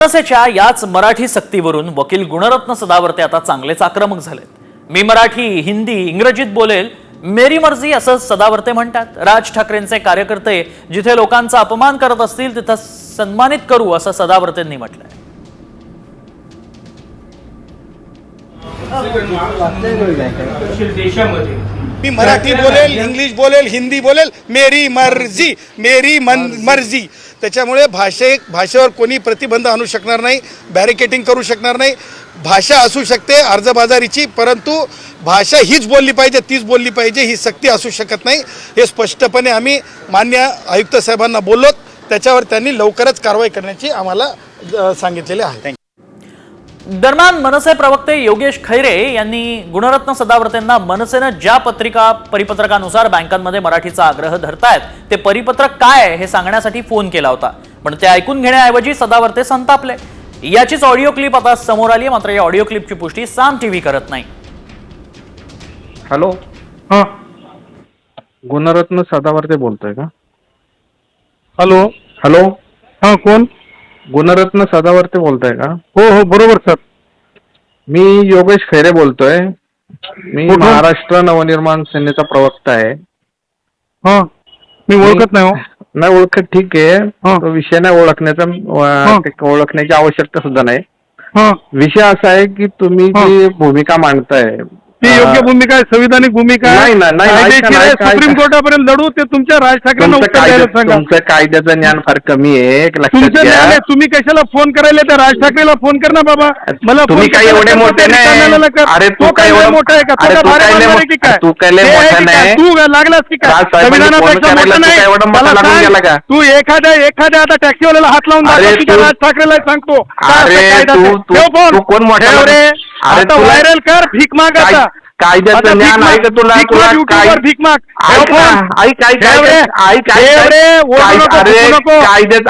मनसेच्या याच मराठी सक्तीवरून वकील गुणरत्न सदावर्ते आता चांगलेच आक्रमक झालेत. मी मराठी, हिंदी, इंग्रजीत बोलेल, मेरी मर्जी असं सदावर्ते म्हणतात. राज ठाकरेंचे कार्यकर्ते जिथे लोकांचा अपमान करत असतील तिथं सन्मानित करू असं सदावर्तेंनी म्हटलंय. मी मराठी बोलेल, इंग्लिश बोलेल, हिंदी बोलेल, मेरी मर्जी, मेरी मर्जी. त्याच्यामुळे भाषेवर कोणी प्रतिबंध आणू शकणार नाही, बॅरिकेटिंग करू शकणार नाही. भाषा असू शकते अर्जबाजारीची, परंतु भाषा हीच बोलली पाहिजे, तीच बोलली पाहिजे, ही सक्ती असू शकत नाही. हे स्पष्टपणे आम्ही मान्य आयुक्त साहेबांना बोललो. त्याच्यावर त्यांनी लवकरच कारवाई करण्याची आम्हाला सांगितलेले आहे. दरम्यान मनसे प्रवक्ते योगेश खैरे यांनी गुणरत्न सदावर्तेंना मनसेनं ज्या परिपत्रकानुसार बँकांमध्ये मराठीचा आग्रह धरतायत ते परिपत्रक काय आहे हे सांगण्यासाठी फोन केला होता, पण ते ऐकून घेण्याऐवजी सदावर्ते संतापले. याचीच ऑडिओ क्लिप आता समोर आली, मात्र या ऑडिओ क्लिपची पुष्टी साम टीव्ही करत नाही. हॅलो, हां गुणरत्न सदावर्ते बोलतोय का? हॅलो हॅलो, हां कोण? गुणरत्न सदावर्ते बोलतोय का? हो हो बरोबर सर. मी योगेश खैरे बोलतोय. मी कुठून? महाराष्ट्र नवनिर्माण सेनेचा प्रवक्ता आहे. हां मी ओळखत नाही हो. नाही ओळखत, ठीक आहे. हां. तो विषय नाही ओळखण्याची आवश्यकता सुद्धा नाही. हां विषय असा आहे की तुम्ही जी भूमिका मांडताय ती योग्य भूमिका आहे, संविधानिक भूमिका आहे, कायदेशीर आहे. सुप्रीम कोर्टापर्यंत लढू ते तुमच्या राज ठाकरेंना उत्तर द्यायला सांगा. तुमचं कायद्याचं ज्ञान फार कमी आहे, लक्षात तुमचं घ्या. ज्ञान आहे, तुम्ही कशाला फोन करायला? त्या राज ठाकरेला फोन कर ना बाबा. मला तुम्ही फोन काही कशाला एवढे करता? मोठे त्या नाही. निकालाला कर. अरे तो तू काय काय एवढं मोठा आहे का? अरे तुझा तू भारे काय बांधणार आहे की काय? तू काय लय हे आहे मोठा की काय? नाही. तू लागलास की काय? राज साहेबांनी फोन संविधानापेक्षा करायला मोठं तू नाही. काय एवढा मोठा मला लागून सांग, गेला का? तू एखाद्या आता टॅक्सीवाल्याला हात लावून अरे दाखव की तू- राज ठाकरेला सांगतो काय अरे असं कायदा तू- ते? तू- ठेव फोन. तू कोण मोठा ठेव रे. अरे आता तुला- व्हायरल कर, भीक माग आता. कायद्याचं आता भीक ज्ञान आहे माग, का तुला? भीक माग, युट्यूबवर भीक माग. ठेव फोन. ठेव रे. ठेव रे. ओरडू नको, फुकू नको. कायद्याचं